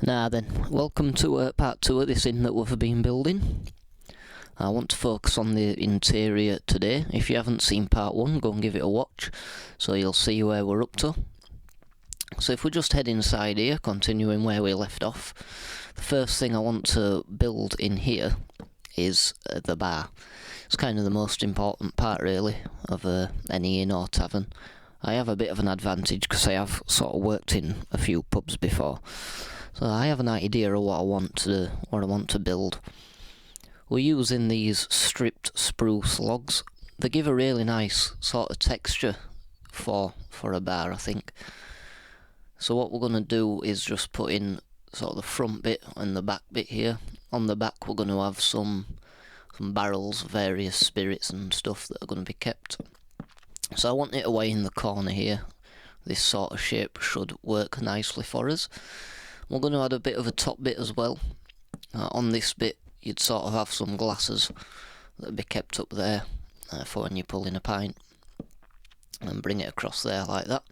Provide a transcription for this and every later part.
Now then, welcome to part 2 of this inn that we've been building. I want to focus on the interior today. If you haven't seen part 1, go and give it a watch, so you'll see where we're up to. So if we just head inside here, continuing where we left off, the first thing I want to build in here is the bar. It's kind of the most important part really of any inn or tavern. I have a bit of an advantage because I have sort of worked in a few pubs before. So I have an idea of what I want to build. We're using these stripped spruce logs. They give a really nice sort of texture for a bar, I think. So what we're going to do is just put in sort of the front bit and the back bit here. On the back we're going to have some barrels of various spirits and stuff that are going to be kept. So I want it away in the corner here. This sort of shape should work nicely for us. We're going to add a bit of a top bit as well. On this bit you'd sort of have some glasses that would be kept up there for when you're pulling a pint, and bring it across there like that.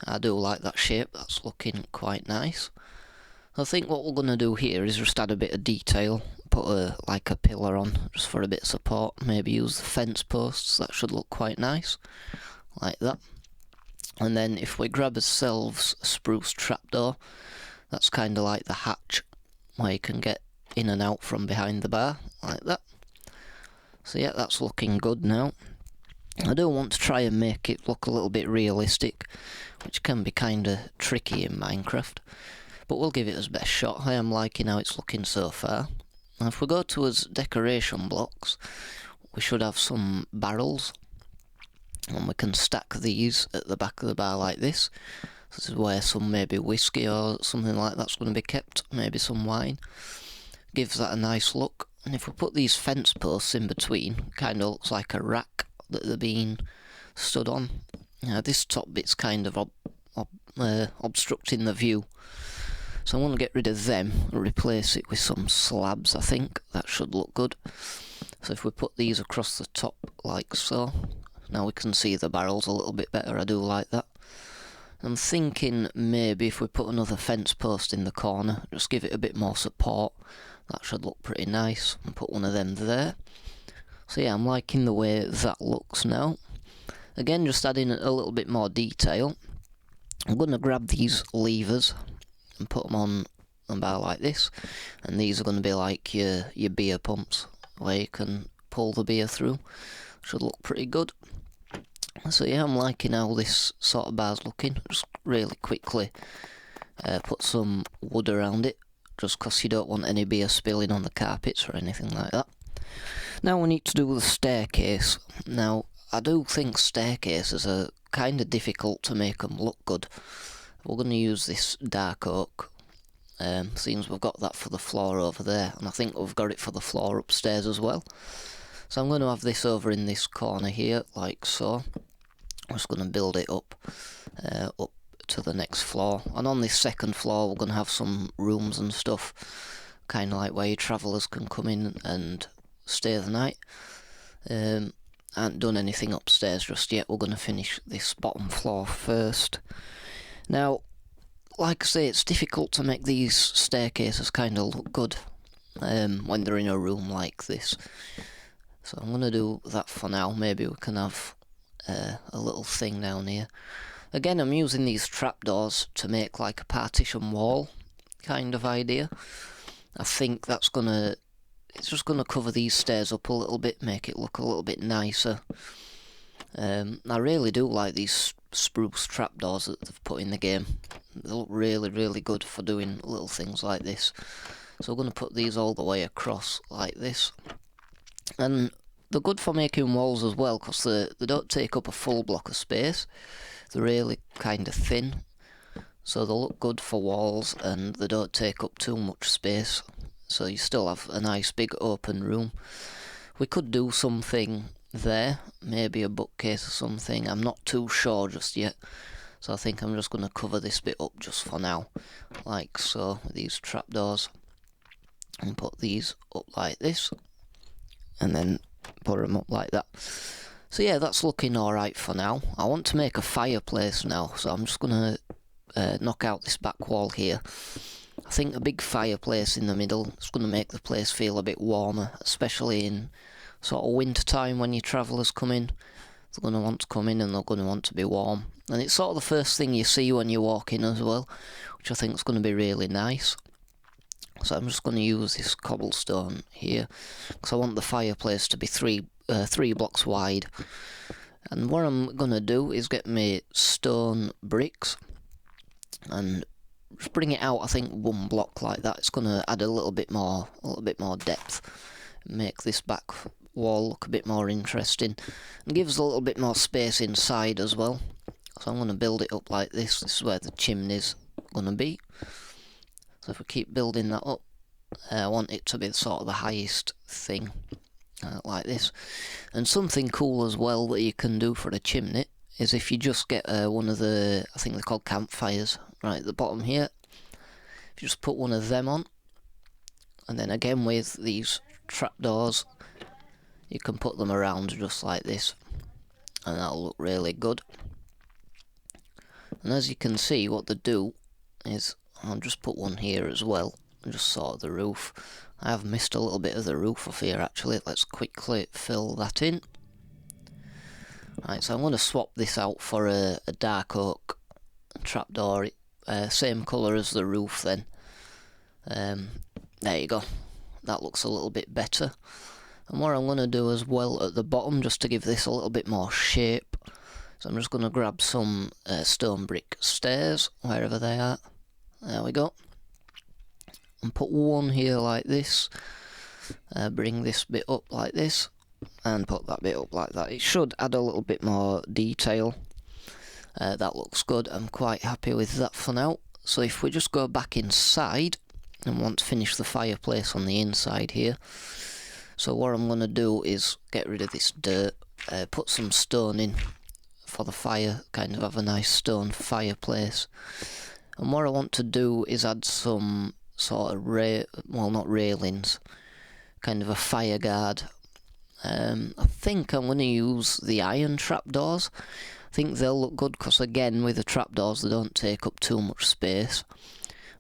I do like that shape, that's looking quite nice. I think what we're going to do here is just add a bit of detail, put like a pillar on just for a bit of support, maybe use the fence posts, that should look quite nice, like that. And then if we grab ourselves a spruce trapdoor, that's kind of like the hatch where you can get in and out from behind the bar, like that. So yeah, that's looking good now. I do want to try and make it look a little bit realistic, which can be kind of tricky in Minecraft, but we'll give it our best shot. I am liking how it's looking so far. Now if we go to us decoration blocks, we should have some barrels, and we can stack these at the back of the bar like this. This is where some maybe whiskey or something like that's going to be kept, maybe some wine. Gives that a nice look. And if we put these fence posts in between, kind of looks like a rack that they're being stood on. Now this top bit's kind of obstructing the view, so I want to get rid of them and replace it with some slabs. I think that should look good. So if we put these across the top like so, now we can see the barrels a little bit better. I do like that. I'm thinking maybe if we put another fence post in the corner, just give it a bit more support, that should look pretty nice, and put one of them there. So yeah, I'm liking the way that looks now. Again, just adding a little bit more detail. I'm going to grab these levers and put them on a bar like this, and these are going to be like your beer pumps, where you can pull the beer through. Should look pretty good. So yeah, I'm liking how this sort of bar's looking. Just really quickly put some wood around it, just because you don't want any beer spilling on the carpets or anything like that. Now we need to do the staircase. Now I do think staircases are kind of difficult to make them look good. We're going to use this dark oak. Seems we've got that for the floor over there, and I think we've got it for the floor upstairs as well. So I'm going to have this over in this corner here, like so. I'm just going to build it up to the next floor. And on this second floor we're going to have some rooms and stuff, kind of like where your travellers can come in and stay the night. I haven't done anything upstairs just yet. We're going to finish this bottom floor first. Now, like I say, it's difficult to make these staircases kind of look good when they're in a room like this. So I'm going to do that for now. Maybe we can have a little thing down here. Again, I'm using these trapdoors to make like a partition wall kind of idea. I think it's just gonna cover these stairs up a little bit, make it look a little bit nicer. I really do like these spruce trapdoors that they've put in the game. They look really, really good for doing little things like this. So we're going to put these all the way across like this. And they're good for making walls as well, because they don't take up a full block of space. They're really kind of thin, so they look good for walls, and they don't take up too much space. So you still have a nice big open room. We could do something there, maybe a bookcase or something. I'm not too sure just yet, so I think I'm just going to cover this bit up just for now, like so, with these trapdoors, and put these up like this, and then put them up like that. So yeah, that's looking alright for now. I want to make a fireplace now, so I'm just going to knock out this back wall here. I think a big fireplace in the middle is going to make the place feel a bit warmer, especially in sort of winter time when your travellers come in. They're going to want to come in and they're going to want to be warm. And it's sort of the first thing you see when you walk in as well, which I think is going to be really nice. So I'm just going to use this cobblestone here, because I want the fireplace to be three blocks wide. And what I'm going to do is get my stone bricks and just bring it out, I think, one block like that. It's going to add a little bit more depth, make this back wall look a bit more interesting, and gives a little bit more space inside as well. So I'm going to build it up like this. This is where the chimney's going to be. So if we keep building that up, I want it to be sort of the highest thing, like this. And something cool as well that you can do for a chimney is if you just get one of the, I think they're called campfires, right at the bottom here. If you just put one of them on, and then again with these trapdoors, you can put them around just like this, and that'll look really good. And as you can see, what they do is, I'll just put one here as well, and just sort of the roof. I have missed a little bit of the roof off here actually. Let's quickly fill that in. Right, so I'm going to swap this out for a dark oak trapdoor, same colour as the roof then. There you go, that looks a little bit better. And what I'm going to do as well at the bottom, just to give this a little bit more shape, so I'm just going to grab some stone brick stairs, wherever they are. There we go. And put one here like this. Bring this bit up like this. And put that bit up like that. It should add a little bit more detail. That looks good. I'm quite happy with that for now. So if we just go back inside, and want to finish the fireplace on the inside here. So what I'm going to do is get rid of this dirt, put some stone in for the fire, kind of have a nice stone fireplace. And what I want to do is add some sort of well, not railings, kind of a fire guard. I think I'm going to use the iron trapdoors. I think they'll look good because, again, with the trapdoors they don't take up too much space.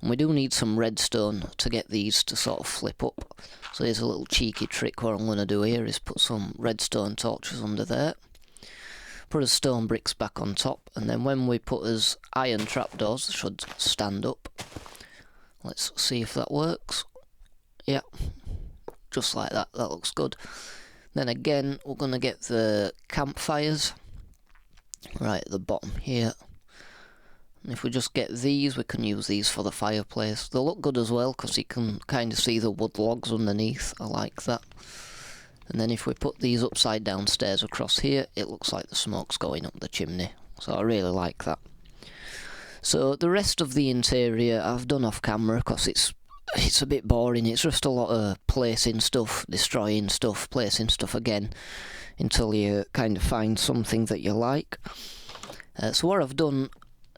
And we do need some redstone to get these to sort of flip up. So here's a little cheeky trick. What I'm going to do here is put some redstone torches under there. Put his stone bricks back on top, and then when we put his iron trapdoors, they should stand up. Let's see if that works. Yeah, just like that. That looks good. Then again, we're going to get the campfires right at the bottom here. And if we just get these, we can use these for the fireplace. They'll look good as well because you can kind of see the wood logs underneath. I like that. And then if we put these upside down stairs across here, it looks like the smoke's going up the chimney. So I really like that. So the rest of the interior I've done off camera because it's a bit boring. It's just a lot of placing stuff, destroying stuff, placing stuff again, until you kind of find something that you like. So what I've done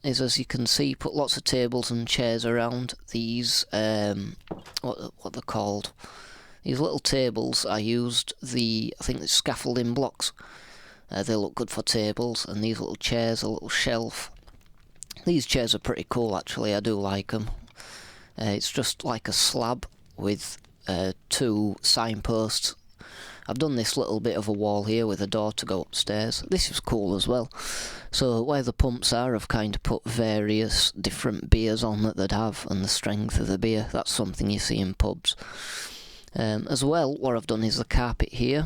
is, as you can see, put lots of tables and chairs around these, what they're called. These little tables, I used I think the scaffolding blocks. They look good for tables, and these little chairs, a little shelf. These chairs are pretty cool actually, I do like them. It's just like a slab with 2 signposts. I've done this little bit of a wall here with a door to go upstairs. This is cool as well. So where the pumps are, I've kind of put various different beers on that they'd have, and the strength of the beer. That's something you see in pubs. As well, what I've done is the carpet here.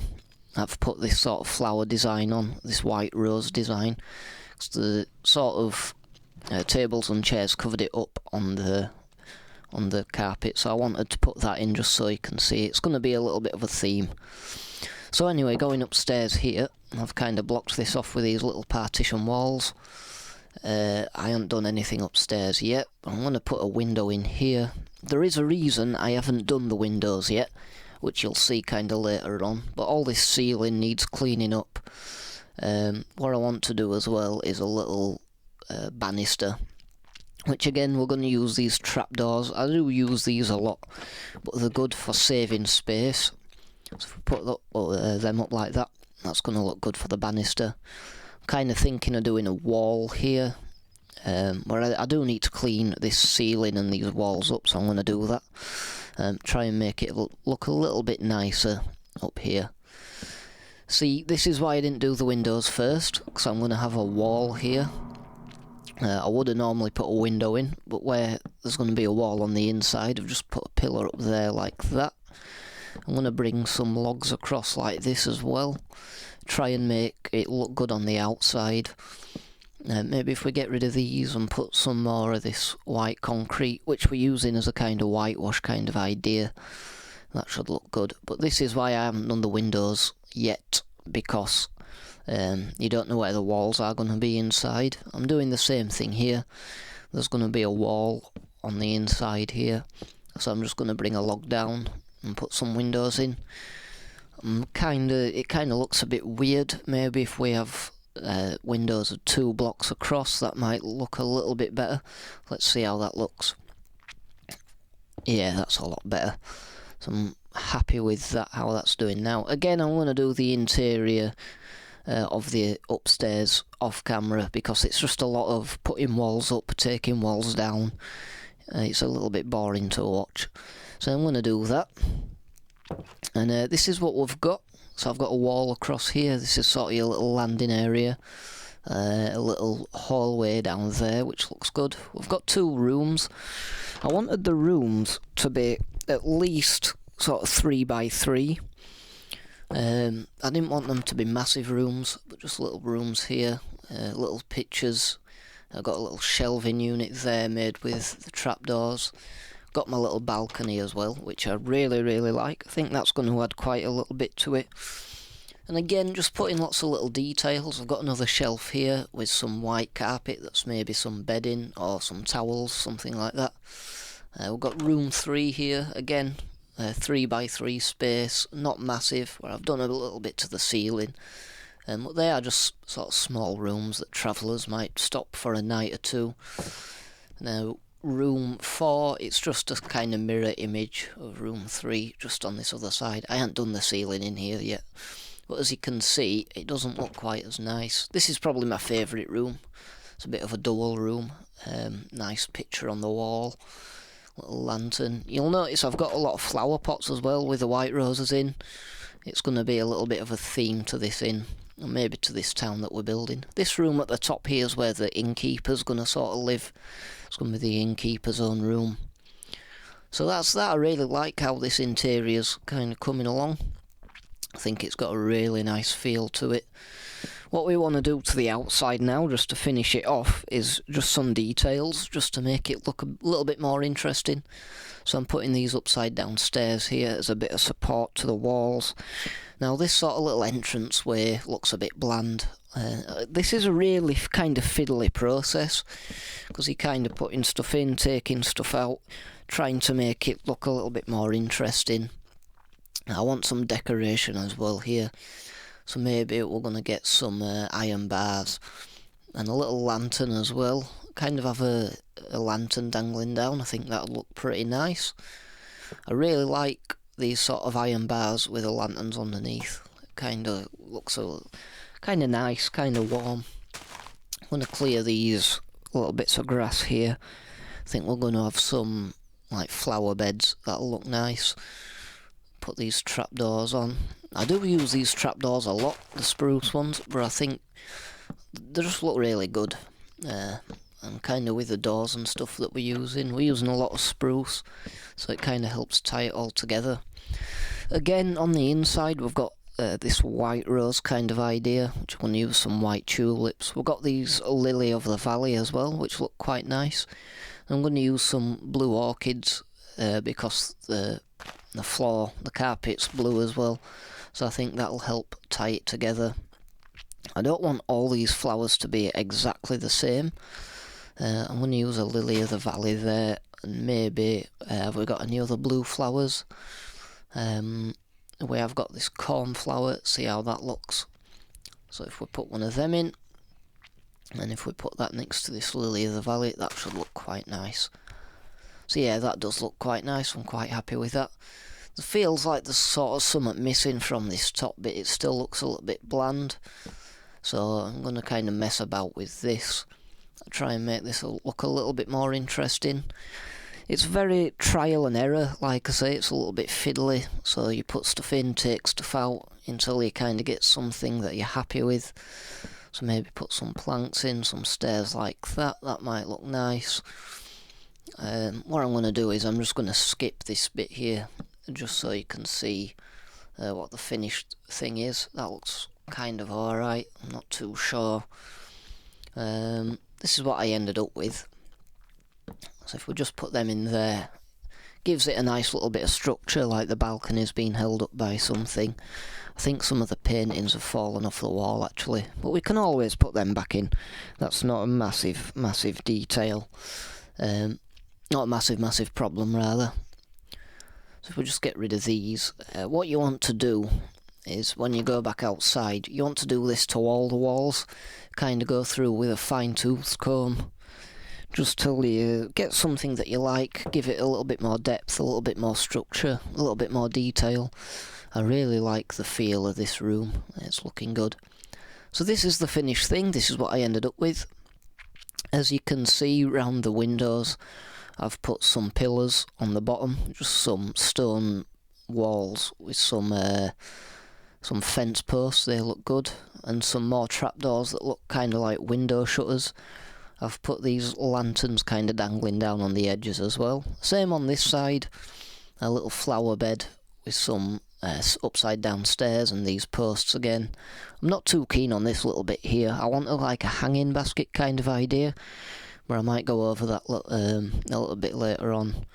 I've put this sort of flower design on, this white rose design. It's the sort of tables and chairs covered it up on the carpet, so I wanted to put that in just so you can see. It's going to be a little bit of a theme. So anyway, going upstairs here, I've kind of blocked this off with these little partition walls. I haven't done anything upstairs yet. I'm going to put a window in here. There is a reason I haven't done the windows yet, which you'll see kind of later on, but all this ceiling needs cleaning up. What I want to do as well is a little banister, which again we're going to use these trapdoors. I do use these a lot, but they're good for saving space. So if we put them up like that, that's going to look good for the banister. I'm kind of thinking of doing a wall here, Where I do need to clean this ceiling and these walls up, so I'm going to do that. Try and make it look a little bit nicer up here. See, this is why I didn't do the windows first, because I'm going to have a wall here. I would have normally put a window in, but where there's going to be a wall on the inside, I've just put a pillar up there like that. I'm going to bring some logs across like this as well. Try and make it look good on the outside. Maybe if we get rid of these and put some more of this white concrete, which we're using as a kind of whitewash kind of idea, that should look good. But this is why I haven't done the windows yet, because you don't know where the walls are going to be inside. I'm doing the same thing here. There's going to be a wall on the inside here, so I'm just going to bring a log down and put some windows in. It kind of looks a bit weird. Maybe if we have windows of 2 blocks across, that might look a little bit better. Let's see how that looks. Yeah, that's a lot better. So I'm happy with that, how that's doing now. Again, I'm going to do the interior of the upstairs off camera, because it's just a lot of putting walls up, taking walls down. It's a little bit boring to watch. So I'm going to do that. And this is what we've got. So I've got a wall across here. This is sort of your little landing area. A little hallway down there, which looks good. We've got 2 rooms. I wanted the rooms to be at least sort of 3 by 3. I didn't want them to be massive rooms, but just little rooms here. Little pictures. I've got a little shelving unit there made with the trapdoors. Got my little balcony as well, which I really like. I think that's going to add quite a little bit to it. And again, just putting lots of little details. I've got another shelf here with some white carpet, that's maybe some bedding or some towels, something like that. We've got room 3 here, again, 3 by 3 space, not massive, where I've done a little bit to the ceiling. But they are just sort of small rooms that travellers might stop for a night or two. Now, room 4, it's just a kind of mirror image of room 3, just on this other side. I haven't done the ceiling in here yet, but as you can see, it doesn't look quite as nice. This is probably my favourite room. It's a bit of a dual room. Nice picture on the wall, little lantern. You'll notice I've got a lot of flower pots as well with the white roses in. It's going to be a little bit of a theme to this inn, and maybe to this town that we're building. This room at the top here is where the innkeeper's going to sort of live. It's going to be the innkeeper's own room. So that's that. I really like how this interior's kind of coming along. I think it's got a really nice feel to it. What we want to do to the outside now, just to finish it off, is just some details, just to make it look a little bit more interesting. So I'm putting these upside down stairs here as a bit of support to the walls. Now this sort of little entranceway looks a bit bland. This is a really kind of fiddly process, because you're kind of putting stuff in, taking stuff out, trying to make it look a little bit more interesting. I want some decoration as well here, so maybe we're going to get some iron bars and a little lantern as well. Kind of have a lantern dangling down. I think that'll look pretty nice. I really like these sort of iron bars with the lanterns underneath. It kind of looks kind of nice, kind of warm. I'm going to clear these little bits of grass here. I think we're going to have some like flower beds. That'll look nice. Put these trapdoors on. I do use these trapdoors a lot, the spruce ones, but I think they just look really good. And kind of with the doors and stuff that we're using a lot of spruce, so it kind of helps tie it all together. Again, on the inside we've got this white rose kind of idea, which I'm going to use some white tulips. We've got these lily of the valley as well, which look quite nice. I'm going to use some blue orchids because the floor, the carpet's blue as well, so I think that'll help tie it together. I don't want all these flowers to be exactly the same. I'm going to use a lily of the valley there, and maybe have we got any other blue flowers? We have got this cornflower, see how that looks. So if we put one of them in, and if we put that next to this lily of the valley, that should look quite nice. So yeah, that does look quite nice. I'm quite happy with that. It feels like there's sort of something missing from this top bit. It still looks a little bit bland. So I'm going to kind of mess about with this. try and make this look a little bit more interesting. It's very trial and error, like I say, it's a little bit fiddly, so you put stuff in, take stuff out, until you kind of get something that you're happy with. So maybe put some planks in, some stairs like that might look nice. What I'm going to do is I'm just going to skip this bit here, just so you can see what the finished thing is. That looks kind of alright, I'm not too sure. This is what I ended up with. So if we just put them in there, gives it a nice little bit of structure, like the balcony's been held up by something. I think some of the paintings have fallen off the wall actually, but we can always put them back in. That's not a massive detail. Not a massive problem rather. So if we just get rid of these, what you want to do is when you go back outside, you want to do this to all the walls, kind of go through with a fine-tooth comb, just till you get something that you like, give it a little bit more depth, a little bit more structure, a little bit more detail. I really like the feel of this room, it's looking good. So this is the finished thing, this is what I ended up with. As you can see round the windows, I've put some pillars on the bottom, just some stone walls with some fence posts, they look good, and some more trapdoors that look kind of like window shutters. I've put these lanterns kind of dangling down on the edges as well. Same on this side, a little flower bed with some upside down stairs and these posts again. I'm not too keen on this little bit here. I want like a hanging basket kind of idea, where I might go over that a little bit later on.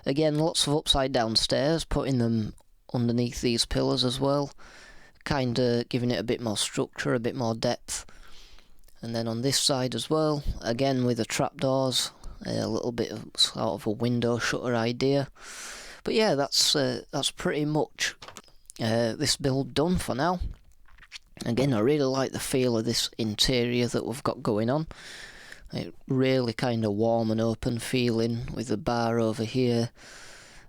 Again, lots of upside down stairs, putting them underneath these pillars as well, kind of giving it a bit more structure, a bit more depth. And then on this side as well, again with the trapdoors, a little bit of sort of a window shutter idea. But yeah, that's pretty much this build done for now. Again, I really like the feel of this interior that we've got going on. It really kind of warm and open feeling, with the bar over here,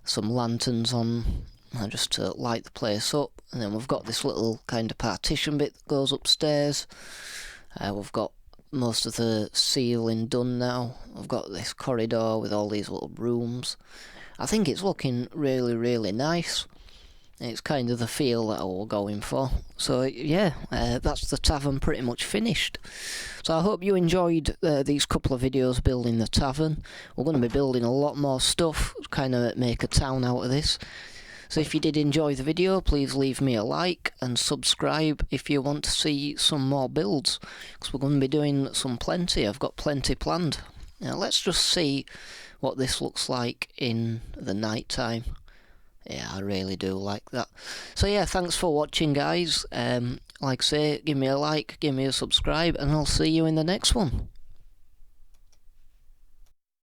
some lanterns on, just to light the place up. And then we've got this little kind of partition bit that goes upstairs. We've got most of the ceiling done now. We've got this corridor with all these little rooms. I think it's looking really nice. It's kind of the feel that we're going for. So yeah, that's the tavern pretty much finished. So I hope you enjoyed these couple of videos building the tavern. We're going to be building a lot more stuff, kind of make a town out of this. So if you did enjoy the video, please leave me a like and subscribe if you want to see some more builds, because we're going to be doing plenty. I've got plenty planned. Now let's just see what this looks like in the night time. Yeah, I really do like that. So yeah, thanks for watching guys. Like I say, give me a like, give me a subscribe, and I'll see you in the next one.